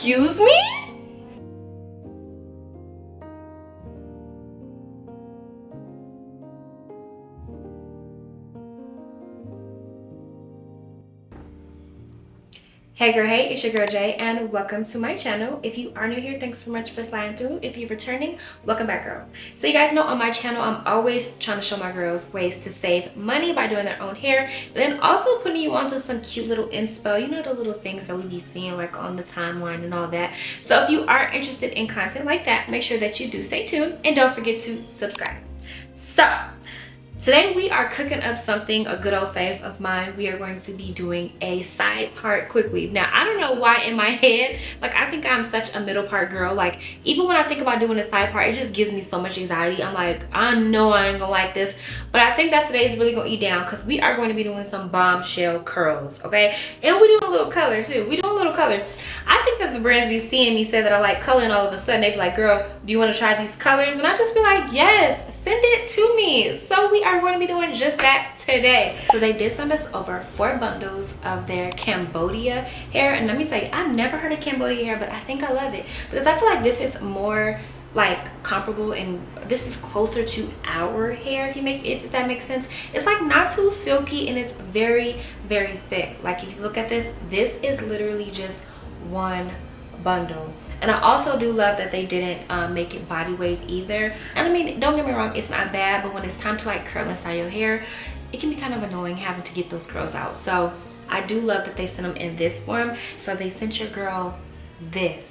Excuse me? Hey girl, hey, it's your girl Jay and welcome to my channel. If you are new here, thanks so much for sliding through. If you're returning, welcome back, girl. So you guys know on my channel, I'm always trying to show my girls ways to save money by doing their own hair, but then also putting you onto some cute little inspo, you know, the little things that we be seeing like on the timeline and all that. So if you are interested in content like that, make sure that you do stay tuned and don't forget to subscribe. So today we are cooking up something, a good old fave of mine. We are going to be doing a side part quick weave. Now, I don't know why in my head, like I think I'm such a middle part girl. Like even when I think about doing a side part, it just gives me so much anxiety. I'm like, I know I ain't gonna like this. But I think that today is really gonna eat down because we are going to be doing some bombshell curls, okay? And we doing a little color too. We doing a little color. I think that the brands be seeing me say that I like color and all of a sudden they be like, girl, do you want to try these colors? And I just be like, yes, send it to me. So we are going to be doing just that today. So they did send us over 4 bundles of their Cambodia hair, and let me tell you, I've never heard of Cambodia hair, but I think I love it because I feel like this is more like comparable and this is closer to our hair, if that makes sense. It's like not too silky and it's very, very thick. Like if you look at this is literally just one bundle. And I also do love that they didn't make it body wave either. And I mean, don't get me wrong, it's not bad, but when it's time to like curl and style your hair, it can be kind of annoying having to get those curls out. So I do love that they sent them in this form. So they sent your girl this.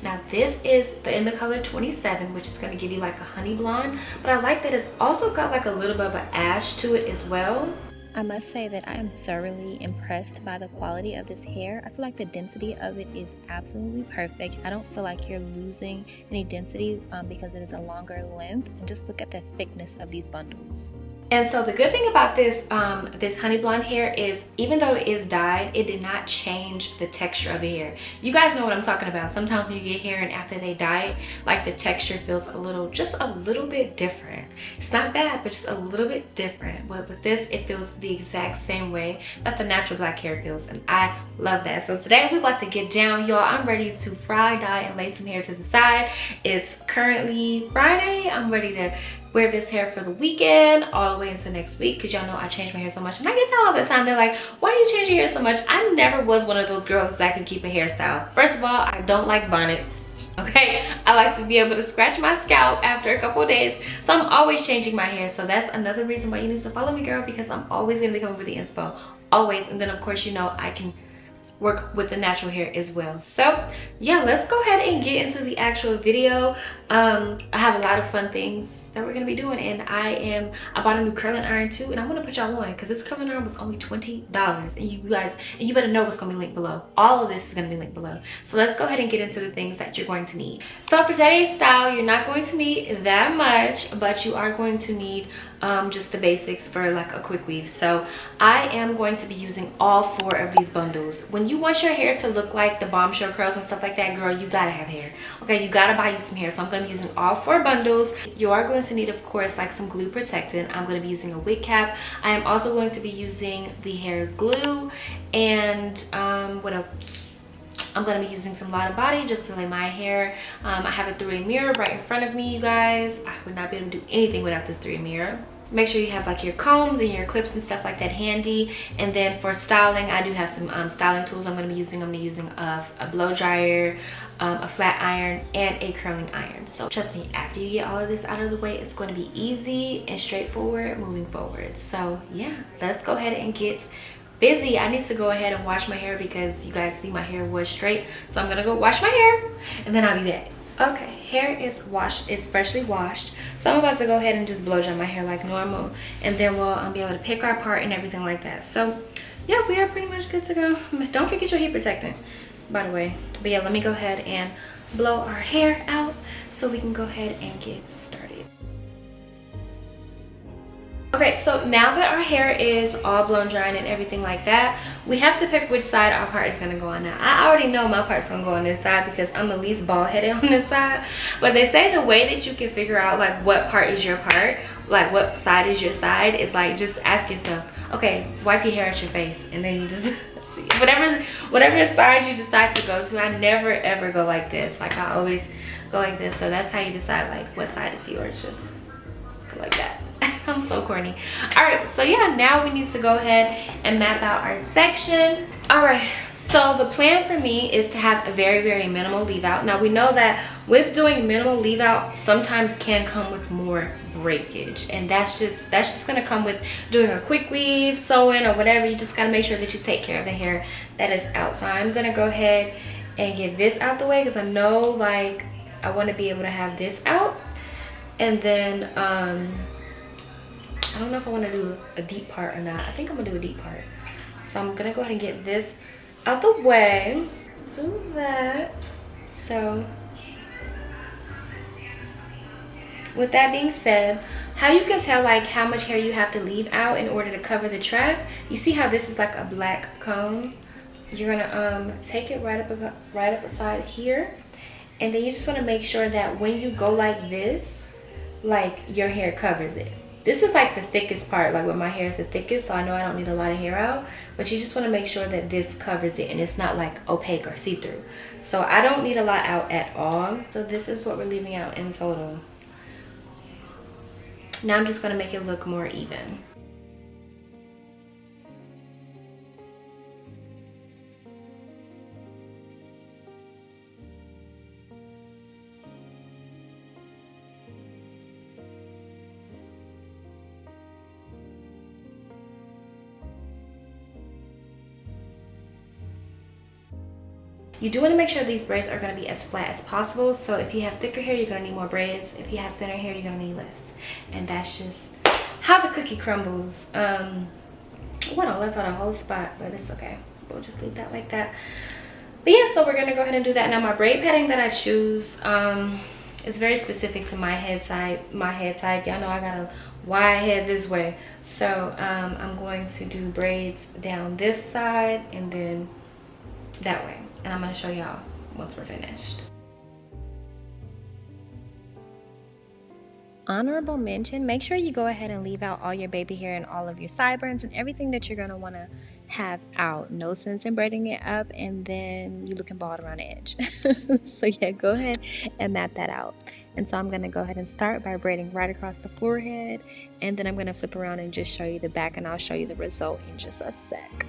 Now this is in the color 27, which is going to give you like a honey blonde, but I like that it's also got like a little bit of an ash to it as well. I must say that I am thoroughly impressed by the quality of this hair. I feel like the density of it is absolutely perfect. I don't feel like you're losing any density because it is a longer length. And just look at the thickness of these bundles. And so the good thing about this this honey blonde hair is even though it is dyed, it did not change the texture of the hair. You guys know what I'm talking about. Sometimes when you get hair and after they dye it, like the texture feels just a little bit different. It's not bad, but just a little bit different. But with this, it feels the exact same way that the natural black hair feels, and I love that. So today we're about to get down, y'all. I'm ready to fry, dye, and lay some hair to the side. It's currently Friday. I'm ready to wear this hair for the weekend all the way into next week because y'all know I change my hair so much, and I get that all the time. They're like, why do you change your hair so much? I never was one of those girls that could keep a hairstyle. First of all, I don't like bonnets. Okay, I like to be able to scratch my scalp after a couple of days, so I'm always changing my hair. So that's another reason why you need to follow me, girl, because I'm always gonna be coming with the inspo, always. And then of course, you know, I can work with the natural hair as well. So yeah, let's go ahead and get into the actual video. I have a lot of fun things that we're gonna be doing, and I bought a new curling iron too, and I want to put y'all on because this curling iron was only $20, and you better know what's gonna be linked below. All of this is gonna be linked below. So let's go ahead and get into the things that you're going to need. So for today's style, you're not going to need that much, but you are going to need just the basics for like a quick weave. So I am going to be using all 4 of these bundles. When you want your hair to look like the bombshell curls and stuff like that, girl, you gotta have hair. Okay, you gotta buy you some hair. So I'm gonna be using all 4 bundles. You are going to need, of course, like some glue protectant. I'm going to be using a wig cap. I am also going to be using the hair glue, and what else? I'm going to be using some Lot of Body just to lay my hair. I have a 3-way mirror right in front of me, you guys. I would not be able to do anything without this 3-way mirror. Make sure you have like your combs and your clips and stuff like that handy. And then for styling, I do have some styling tools I'm going to be using. I'm using a blow dryer, a flat iron, and a curling iron. So trust me, after you get all of this out of the way, it's going to be easy and straightforward moving forward. So yeah, let's go ahead and get busy. I need to go ahead and wash my hair because you guys see my hair was straight. So I'm gonna go wash my hair and then I'll be back. Okay, hair is freshly washed. So I'm about to go ahead and just blow dry my hair like normal, and then we'll be able to pick our part and everything like that. So yeah, we are pretty much good to go. Don't forget your heat protectant, by the way. But yeah, let me go ahead and blow our hair out so we can go ahead and get started. Okay, so now that our hair is all blown dry and everything like that, we have to pick which side our part is going to go on. Now, I already know my part's going to go on this side because I'm the least bald-headed on this side. But they say the way that you can figure out like what part is your part, like what side is your side, is like just ask yourself, okay, wipe your hair at your face, and then you just see. whatever side you decide to go to. I never ever go like this. Like I always go like this. So that's how you decide like what side is yours. Just go like that. I'm so corny. All right, so yeah, now we need to go ahead and map out our section. All right, so the plan for me is to have a very minimal leave out. Now we know that with doing minimal leave out sometimes can come with more breakage, and that's just gonna come with doing a quick weave, sewing, or whatever. You just gotta make sure that you take care of the hair that is out. So I'm gonna go ahead and get this out the way because I know like I want to be able to have this out. And then I don't know if I want to do a deep part or not. I think I'm gonna do a deep part. So I'm gonna go ahead and get this out the way. Do that. So with that being said, how you can tell like how much hair you have to leave out in order to cover the track, you see how this is like a black comb? You're gonna take it right up aside here, and then you just want to make sure that when you go like this, like your hair covers it. This is like the thickest part, like when my hair is the thickest, so I know I don't need a lot of hair out, but you just want to make sure that this covers it and it's not like opaque or see-through. So I don't need a lot out at all. So this is what we're leaving out in total. Now I'm just going to make it look more even. You do want to make sure these braids are going to be as flat as possible. So if you have thicker hair, you're going to need more braids. If you have thinner hair, you're going to need less. And that's just how the cookie crumbles. I left out a whole spot, but it's okay. We'll just leave that like that. But yeah, so we're going to go ahead and do that. Now my braid pattern that I choose is very specific to my head type. Y'all know I got a wide head this way. So I'm going to do braids down this side and then that way. And I'm going to show y'all once we're finished. Honorable mention, make sure you go ahead and leave out all your baby hair and all of your sideburns and everything that you're going to want to have out. No sense in braiding it up and then you looking bald around the edge. So yeah, go ahead and map that out. And so I'm going to go ahead and start by braiding right across the forehead, and then I'm going to flip around and just show you the back, and I'll show you the result in just a sec.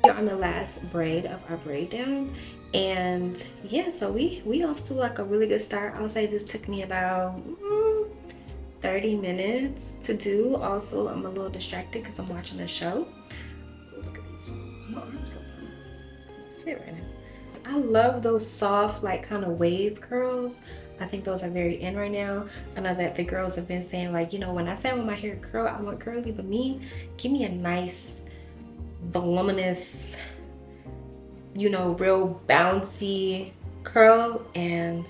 We're on the last braid of our braid down, and yeah, so we off to like a really good start. I'll say this took me about 30 minutes to do. Also, I'm a little distracted because I'm watching a show. Look at these arms. Fit right now. I love those soft like kind of wave curls. I think those are very in right now. I know that the girls have been saying like, you know, when I say I want my hair curl, I want curly, but me, give me a nice voluminous, you know, real bouncy curl, and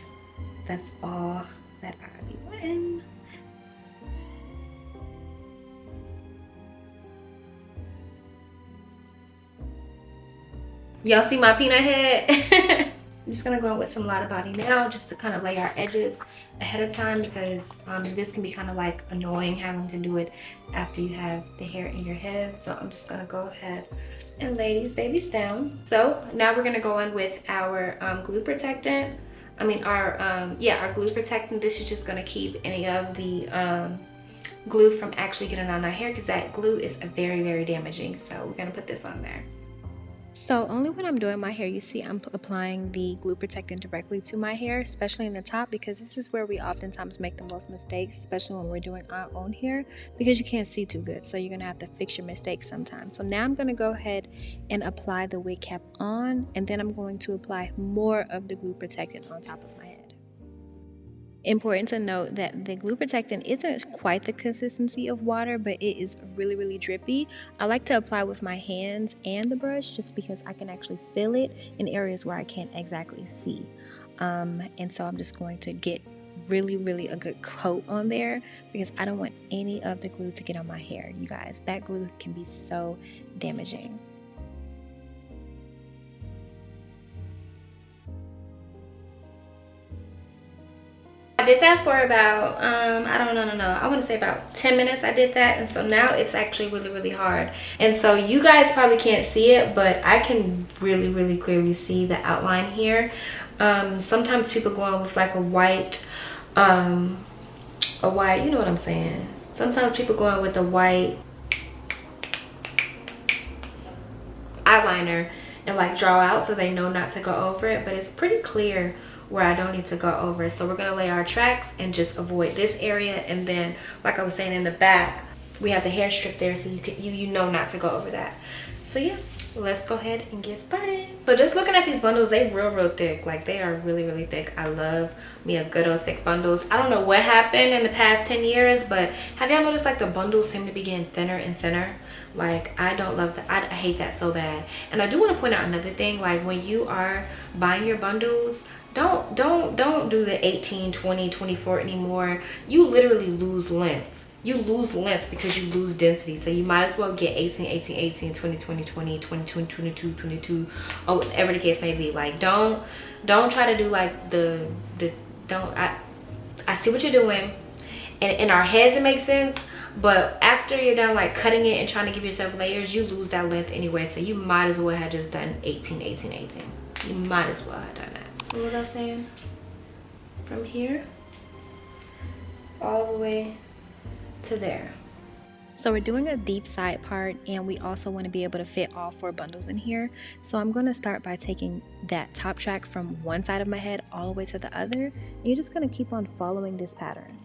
that's all that I be wanting. Y'all see my peanut head? I'm just gonna go in with some Lotta Body now just to kind of lay our edges ahead of time, because this can be kind of like annoying having to do it after you have the hair in your head. So I'm just gonna go ahead and lay these babies down. So now we're gonna go in with our glue protectant. I mean our glue protectant. This is just gonna keep any of the glue from actually getting on our hair, because that glue is very damaging. So we're gonna put this on there. So only when I'm doing my hair, you see I'm applying the glue protectant directly to my hair, especially in the top, because this is where we oftentimes make the most mistakes, especially when we're doing our own hair, because you can't see too good. So you're going to have to fix your mistakes sometimes. So now I'm going to go ahead and apply the wig cap on, and then I'm going to apply more of the glue protectant on top of my head. Important to note that the glue protectant isn't quite the consistency of water, but it is really drippy. I like to apply with my hands and the brush just because I can actually feel it in areas where I can't exactly see. And so I'm just going to get really a good coat on there, because I don't want any of the glue to get on my hair. You guys, that glue can be so damaging. I did that for about I don't know, I want to say about 10 minutes I did that, and so now it's actually really hard. And so you guys probably can't see it, but I can really clearly see the outline here. Sometimes people go on with like a white, you know what I'm saying. Sometimes people go on with a white eyeliner and like draw out so they know not to go over it, but it's pretty clear where I don't need to go over it. So we're gonna lay our tracks and just avoid this area, and then like I was saying, in the back we have the hair strip there, so you know not to go over that. So yeah, let's go ahead and get started. So just looking at these bundles, they real thick. Like they are really thick. I love me a good old thick bundles. I don't know what happened in the past 10 years, but have y'all noticed like the bundles seem to be getting thinner and thinner? Like I don't love that. I hate that so bad. And I do want to point out another thing, like when you are buying your bundles, don't do the 18, 20, 24 anymore. You literally lose length. You lose length because you lose density. So you might as well get 18, 18, 18, 20, 20, 20, 22, 22, 22, or whatever the case may be. Like don't try to do like I see what you're doing, and in our heads it makes sense, but after you're done like cutting it and trying to give yourself layers, you lose that length anyway. So you might as well have just done 18, 18, 18. You might as well have done that. What was I saying? From here all the way to there. So we're doing a deep side part, and we also want to be able to fit all 4 bundles in here. So I'm going to start by taking that top track from one side of my head all the way to the other, and you're just going to keep on following this pattern.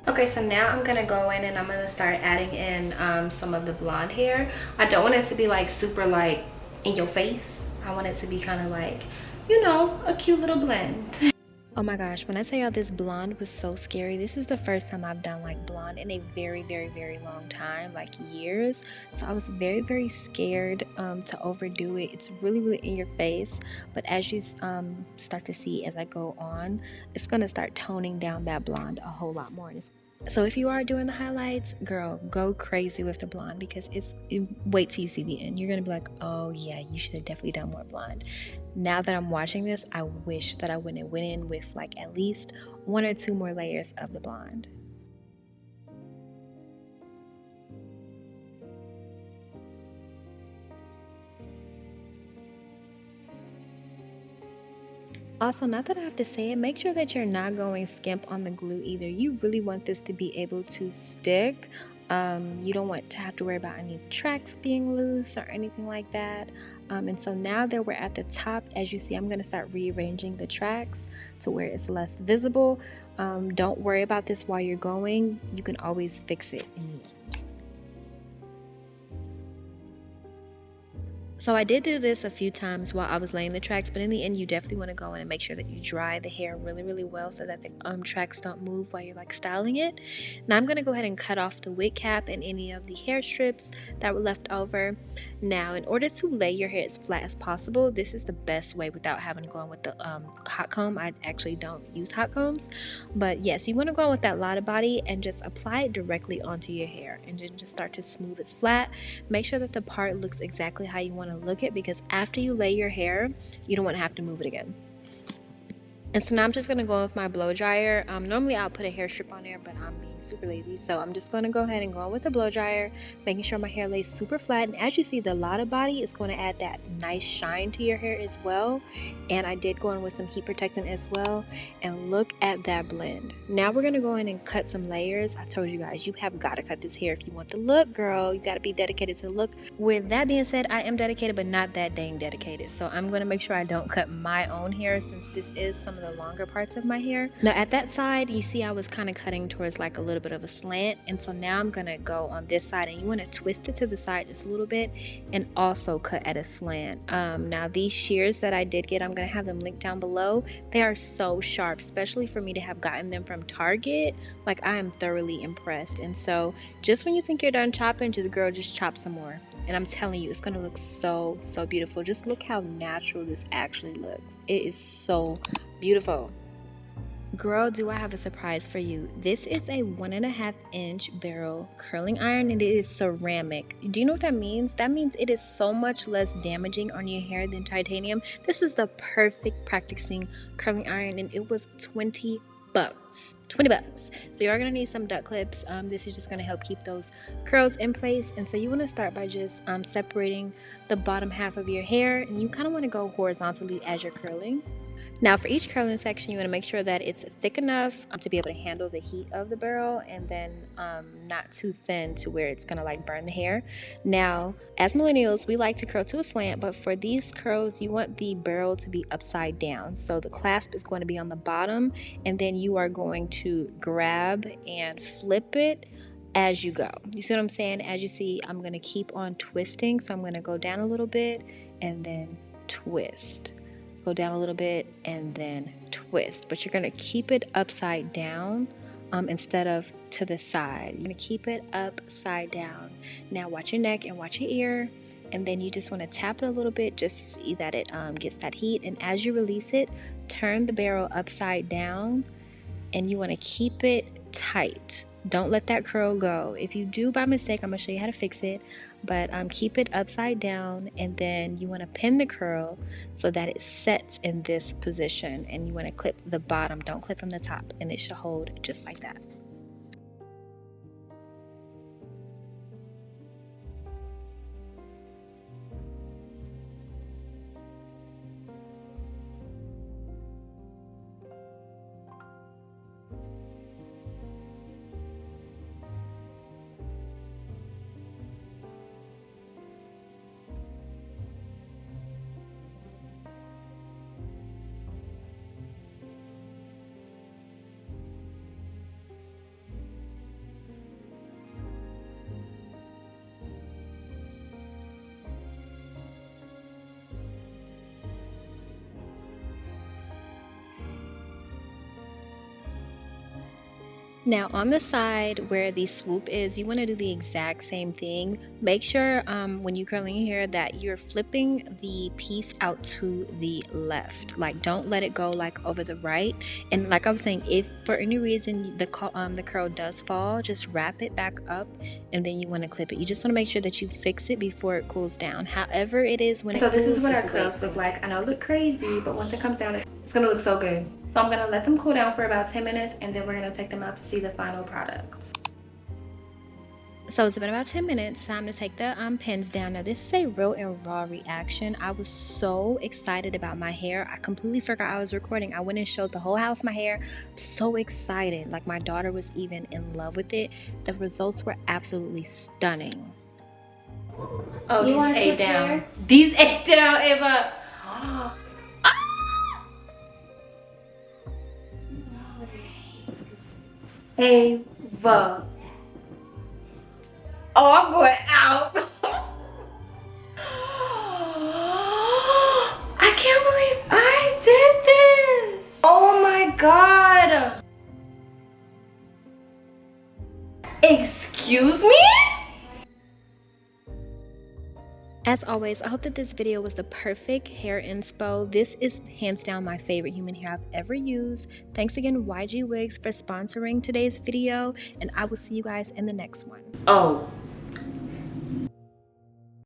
Okay, so now I'm gonna go in and I'm gonna start adding in some of the blonde hair. I don't want it to be like super like in your face. I want it to be kind of like, you know, a cute little blend. Oh my gosh, when I tell y'all this blonde was so scary, this is the first time I've done like blonde in a very long time, like years. So I was very scared to overdo it. It's really in your face, but as you start to see as I go on, it's gonna start toning down that blonde a whole lot more. So if you are doing the highlights, girl, go crazy with the blonde, because wait till you see the end. You're gonna be like, oh yeah, you should have definitely done more blonde. Now that I'm watching this, I wish that I wouldn't have went in with like at least 1 or 2 more layers of the blonde. Also, not that I have to say it, make sure that you're not going skimp on the glue either. You really want this to be able to stick. You don't want to have to worry about any tracks being loose or anything like that. And so now that we're at the top, as you see, I'm going to start rearranging the tracks to where it's less visible. Don't worry about this while you're going. You can always fix it in the end. So I did do this a few times while I was laying the tracks, but in the end you definitely want to go in and make sure that you dry the hair really well so that the tracks don't move while you're like styling it. Now I'm going to go ahead and cut off the wig cap and any of the hair strips that were left over. Now in order to lay your hair as flat as possible, this is the best way without having to go in with the hot comb. I actually don't use hot combs, but yes, you want to go in with that lotta body and just apply it directly onto your hair and then just start to smooth it flat. Make sure that the part looks exactly how you want to look it, because after you lay your hair, you don't want to have to move it again. And so now I'm just going to go with my blow dryer. Normally I'll put a hair strip on there, but I'm being super lazy. So I'm just going to go ahead and go in with the blow dryer, making sure my hair lays super flat. And as you see, the lotta body is going to add that nice shine to your hair as well. And I did go in with some heat protectant as well. And look at that blend. Now we're going to go in and cut some layers. I told you guys, you have got to cut this hair if you want the look, girl. You got to be dedicated to the look. With that being said, I am dedicated, but not that dang dedicated. So I'm going to make sure I don't cut my own hair, since this is some of the longer parts of my hair. Now at that side, you see I was kind of cutting towards like a little bit of a slant, and so now I'm gonna go on this side, and you want to twist it to the side just a little bit and also cut at a slant. Now these shears that I did get, I'm gonna have them linked down below. They are so sharp, especially for me to have gotten them from Target. Like, I am thoroughly impressed. And so just when you think you're done chopping, just chop some more, and I'm telling you, it's gonna look so beautiful. Just look how natural this actually looks. It is so beautiful. Girl, do I have a surprise for you. This is a 1.5 inch barrel curling iron, and it is ceramic. Do you know what that means? That means it is so much less damaging on your hair than titanium. This is the perfect practicing curling iron, and it was $20. bucks, 20 bucks. So you are going to need some duck clips. This is just going to help keep those curls in place. And so you want to start by just separating the bottom half of your hair, and you kind of want to go horizontally as you're curling. Now for each curling section, you want to make sure that it's thick enough to be able to handle the heat of the barrel, and then not too thin to where it's going to like burn the hair. Now, as millennials, we like to curl to a slant, but for these curls, you want the barrel to be upside down. So the clasp is going to be on the bottom, and then you are going to grab and flip it as you go. You see what I'm saying? As you see, I'm going to keep on twisting. So I'm going to go down a little bit and then twist. Go down a little bit and then twist, but you're going to keep it upside down instead of to the side. You're going to keep it upside down. Now watch your neck and watch your ear, and then you just want to tap it a little bit just to see that it gets that heat. And as you release it, turn the barrel upside down, and you want to keep it tight. Don't let that curl go. If you do by mistake, I'm going to show you how to fix it, but keep it upside down, and then you want to pin the curl so that it sets in this position, and you want to clip the bottom. Don't clip from the top, and it should hold just like that. Now on the side where the swoop is, you want to do the exact same thing. Make sure when you're curling your hair that you're flipping the piece out to the left. Like, don't let it go like over the right. And like I was saying, if for any reason the curl does fall, just wrap it back up, and then you want to clip it. You just want to make sure that you fix it before it cools down. However it is when it cools. So this is what our curls look like. I know it look crazy, but once it comes down, it's gonna look so good. So I'm gonna let them cool down for about 10 minutes, and then we're gonna take them out to see the final products. So it's been about 10 minutes. Time to take the pins down. Now this is a real and raw reaction. I was so excited about my hair. I completely forgot I was recording. I went and showed the whole house my hair. I'm so excited. Like, my daughter was even in love with it. The results were absolutely stunning. Oh, these ate down. These ate down, Ava. Ava. Oh, I'm going out. I can't believe I did this. Oh my God. Excuse me? As always, I hope that this video was the perfect hair inspo. This is hands down my favorite human hair I've ever used. Thanks again, YGWIGS, for sponsoring today's video, and I will see you guys in the next one. Oh.